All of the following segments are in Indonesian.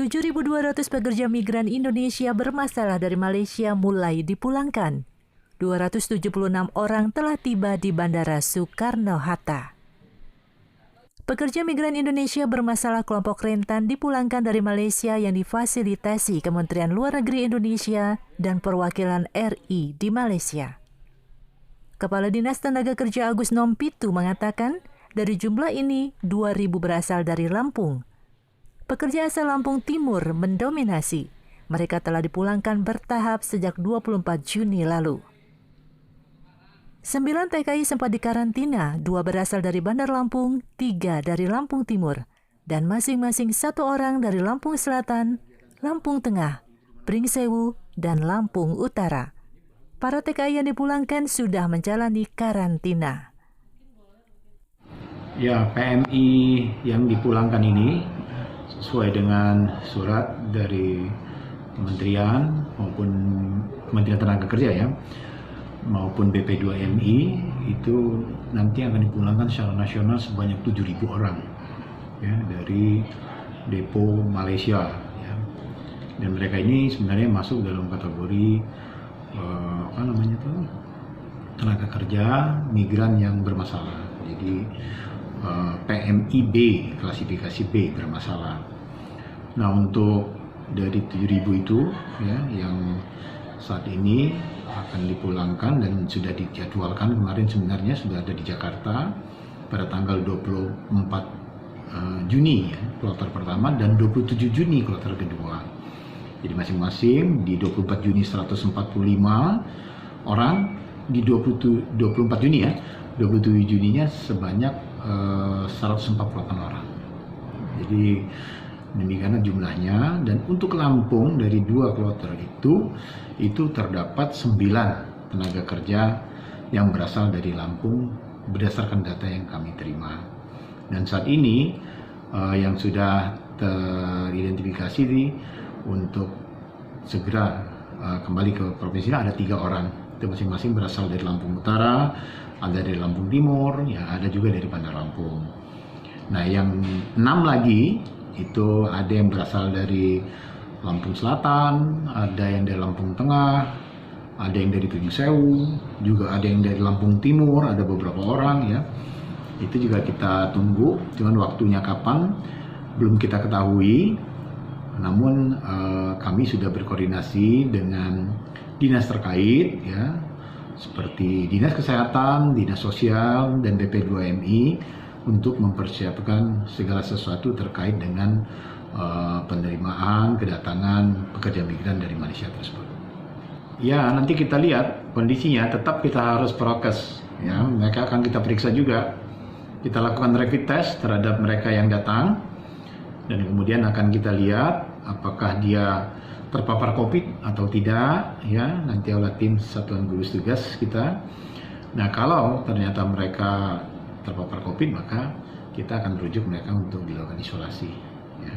7.200 pekerja migran Indonesia bermasalah dari Malaysia mulai dipulangkan. 276 orang telah tiba di Bandara Soekarno-Hatta. Pekerja migran Indonesia bermasalah kelompok rentan dipulangkan dari Malaysia yang difasilitasi Kementerian Luar Negeri Indonesia dan Perwakilan RI di Malaysia. Kepala Dinas Tenaga Kerja Agus Nompitu mengatakan, dari jumlah ini 2.000 berasal dari Lampung. Pekerja asal Lampung Timur mendominasi. Mereka telah dipulangkan bertahap sejak 24 Juni lalu. 9 TKI sempat dikarantina, 2 berasal dari Bandar Lampung, 3 dari Lampung Timur, dan masing-masing 1 orang dari Lampung Selatan, Lampung Tengah, Pringsewu, dan Lampung Utara. Para TKI yang dipulangkan sudah menjalani karantina. Ya, PMI yang dipulangkan ini sesuai dengan surat dari Kementerian maupun Kementerian Tenaga Kerja ya, maupun BP2MI itu nanti akan dipulangkan secara nasional sebanyak 7.000 orang ya, dari depo Malaysia ya. Dan mereka ini sebenarnya masuk dalam kategori tenaga kerja migran yang bermasalah. Jadi PMI B, klasifikasi B bermasalah. Nah, untuk dari 7.000 itu ya, yang saat ini akan dipulangkan dan sudah dijadwalkan kemarin sebenarnya sudah ada di Jakarta pada tanggal 24 Juni ya, kloter pertama, dan 27 Juni kloter kedua. Jadi masing-masing di 24 Juni 145 orang, di 24 Juni ya, 27 Juninya sebanyak 148 orang. Jadi demikian jumlahnya. Dan untuk Lampung dari 2 kloter itu terdapat 9 tenaga kerja yang berasal dari Lampung berdasarkan data yang kami terima. Dan saat ini yang sudah teridentifikasi untuk segera kembali ke provinsi ada 3 orang. Itu masing-masing berasal dari Lampung Utara, ada dari Lampung Timur, ya ada juga dari Bandar Lampung. Nah, yang 6 lagi itu ada yang berasal dari Lampung Selatan, ada yang dari Lampung Tengah, ada yang dari Pringsewu, juga ada yang dari Lampung Timur, ada beberapa orang ya. Itu juga kita tunggu, cuman waktunya kapan belum kita ketahui. Namun kami sudah berkoordinasi dengan dinas terkait ya, seperti Dinas Kesehatan, Dinas Sosial, dan BP2MI untuk mempersiapkan segala sesuatu terkait dengan penerimaan kedatangan pekerja migran dari Malaysia tersebut. Ya, nanti kita lihat kondisinya, tetap kita harus prokes ya. Mereka akan kita periksa juga. Kita lakukan rapid test terhadap mereka yang datang, dan kemudian akan kita lihat apakah dia terpapar COVID atau tidak ya, nanti oleh tim Satuan Gugus Tugas kita. Nah, kalau ternyata mereka terpapar COVID, maka kita akan merujuk mereka untuk dilakukan isolasi ya.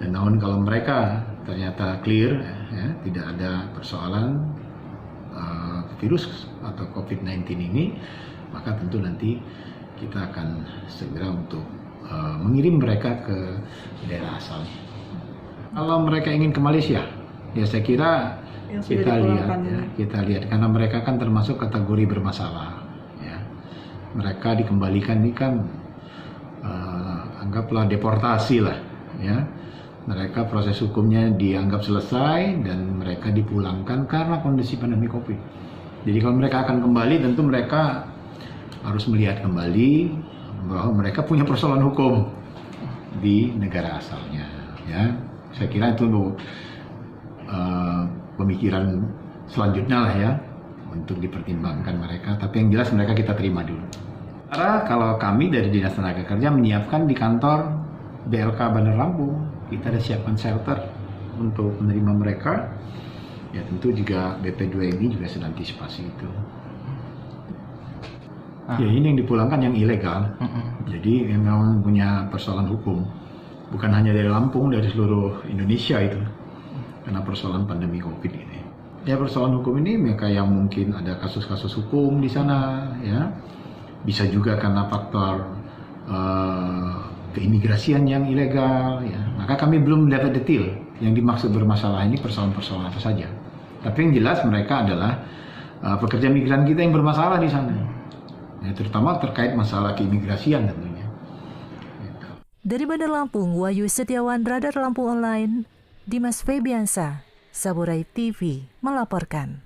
Dan namun kalau mereka ternyata clear ya, tidak ada persoalan virus atau COVID-19 ini, maka tentu nanti kita akan segera untuk mengirim mereka ke daerah asal. Kalau mereka ingin ke Malaysia, ya saya kira kita lihat karena mereka kan termasuk kategori bermasalah. Ya. Mereka dikembalikan ini kan anggaplah deportasi lah. Ya. Mereka proses hukumnya dianggap selesai dan mereka dipulangkan karena kondisi pandemi COVID. Jadi kalau mereka akan kembali, tentu mereka harus melihat kembali bahwa mereka punya persoalan hukum di negara asalnya. Ya. Saya kira itu pemikiran selanjutnya lah ya, untuk dipertimbangkan mereka. Tapi yang jelas mereka kita terima dulu. Karena kalau kami dari Dinas Tenaga Kerja menyiapkan di kantor BLK Bandar Lampung, kita ada siapkan shelter untuk menerima mereka. Ya tentu juga BP2MI juga sedang antisipasi itu. Ya ini yang dipulangkan yang ilegal. Jadi memang punya persoalan hukum. Bukan hanya dari Lampung, dari seluruh Indonesia itu, karena persoalan pandemi COVID ini. Ya persoalan hukum ini mereka yang mungkin ada kasus-kasus hukum di sana, ya bisa juga karena faktor keimigrasian yang ilegal, ya. Maka kami belum dapat detail yang dimaksud bermasalah ini persoalan-persoalan apa saja. Tapi yang jelas mereka adalah pekerja migran kita yang bermasalah di sana, ya, terutama terkait masalah keimigrasian tentunya. Dari Bandar Lampung, Wahyu Setiawan, Radar Lampung Online, Dimas Febiansa, Saburai TV melaporkan.